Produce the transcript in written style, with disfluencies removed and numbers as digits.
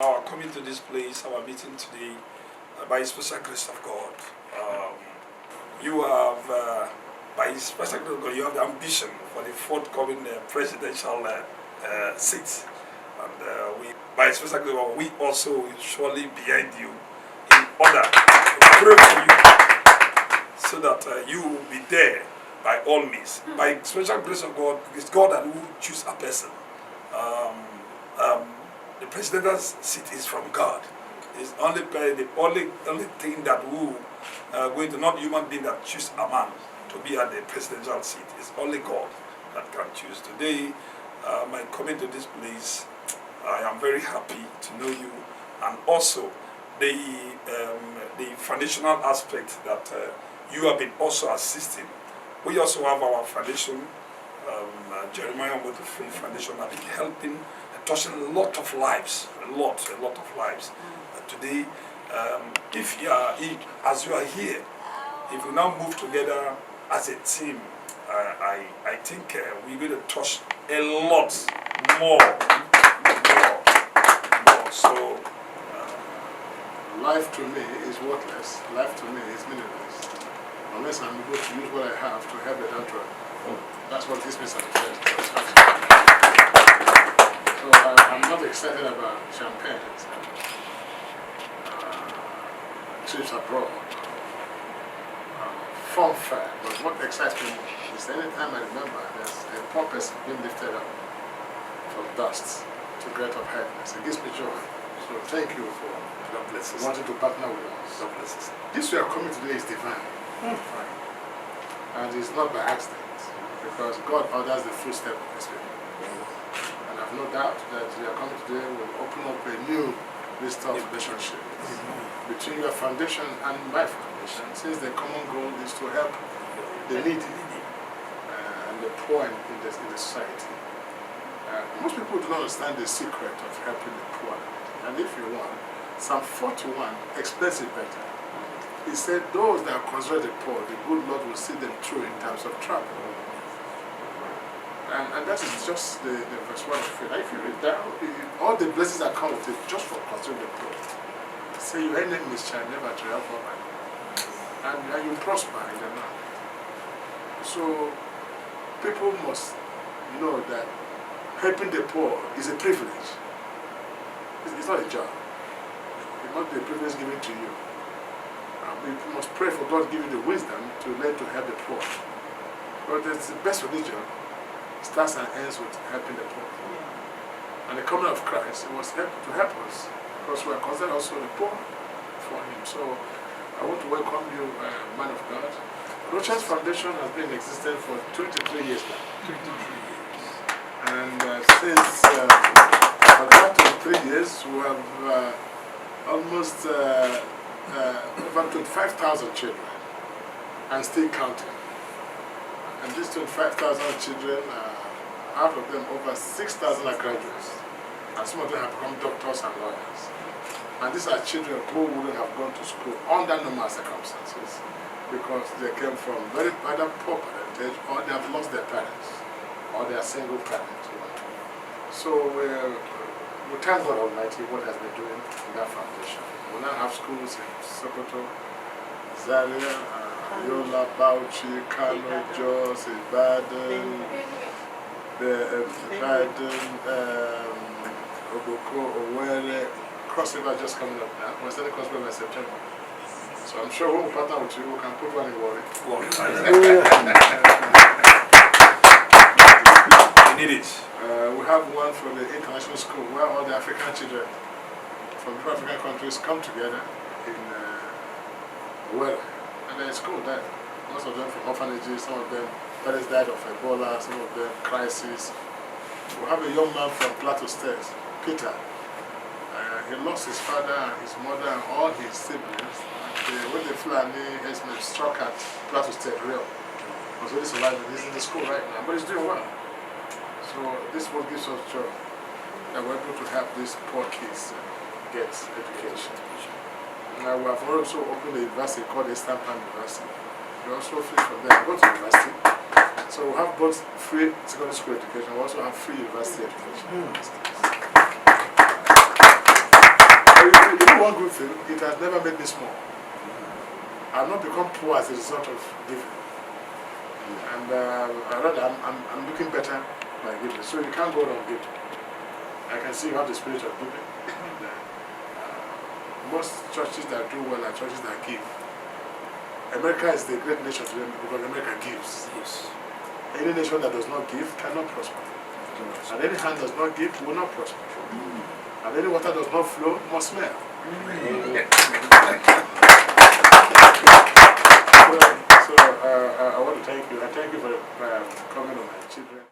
Coming to this place, our meeting today, by special grace of God, you have, by special grace of God, you have the ambition for the forthcoming presidential seat, and by special grace of God, we also will surely behind you in order to pray for you, so that you will be there by all means. By special grace of God, it's God that will choose a person. The presidential seat is from God. It's only the only thing that will going to, not human being that choose a man to be at the presidential seat. It's only God that can choose. Today, my coming to this place, I am very happy to know you, and also the foundational aspect that you have been also assisting. We also have our foundation, Jeremiah Fufeyin Foundation, have been helping, touching a lot of lives, a lot of lives. Today, if you are, as you are here, if we now move together as a team, I think we're going to touch a lot more. So, life to me is worthless. Life to me is meaningless, unless I'm able to use what I have to help the country. That's what this means. So I'm not excited about champagne, trips abroad, fun fair. But what excites me is anytime I remember there's a poor person being lifted up from dust to great of heavens. It gives me joy. So thank you for wanting to partner with us. This we are coming today is divine. And it's not by accident, because God orders the footsteps of His people. And I have no doubt that we are coming today will open up a new vista of relationship between your foundation and my foundation, since the common goal is to help the needy and the poor in the society. Most people do not understand the secret of helping the poor. And if you want, Psalm 41 explains it better. He said, those that are considered the poor, the good Lord will see them through in times of trouble. And that is just the verse 1 of it. If you read down, all the blessings that come with it, just for considering the poor. Say your enemies shall never triumph over you, and you prosper in the land. So people must know that helping the poor is a privilege. It's not a job. It must be a privilege given to you. We must pray for God to give you the wisdom to learn to help the poor. But it's the best religion. Starts and ends with helping the poor. And the coming of Christ, it was to help us, because we are considered also the poor for Him. So I want to welcome you, man of God. Rochas Foundation has been in existence for 23 years now. 23 years. And since for that 23 years, we have almost over 25,000 children, and still counting. And these 25,000 children, half of them, over 6,000 are graduates. And some of them have become doctors and lawyers. And these are children who wouldn't have gone to school under normal circumstances, because they came from either poor parentage, or they have lost their parents, or they are single parents. So we thank God Almighty what has been doing in that foundation. We now have schools in Sokoto, Zaria, Yola, Bauchi, Kano, Jos, Ibadan, Oboko, Owerri, Cross River just coming up now. We're starting Cross River in September. So I'm sure when we partner with you, we can put one in Warri. We need it. We have one for the international school where all the African children from different African countries come together in Owerri. And there's school there. Most of them from orphanages, some of them parents died of Ebola, some of them crisis. We have a young man from Plateau State, Peter. He lost his father and his mother and all his siblings. And when the Fulani herdsmen struck at Plateau State Rail, he was only surviving. He's in the school right now, but he's doing well. So this is what gives us joy, that we're able to help these poor kids get education. Now we have also opened a university called the Eastern Palm University. We also free for them to go to university. So we have both free secondary school education, we also have free university education. good thing. It has never made me small. I've not become poor as a result of giving. And rather, I'm looking better by giving. So you can't go wrong giving. I can see you have the spirit of giving. And, most churches that do well are churches that give. America is the great nation to them because America gives. Yes. Any nation that does not give cannot prosper. And any hand does not give will not prosper. And any water does not flow must smell. So I want to thank you. I thank you for coming on my children.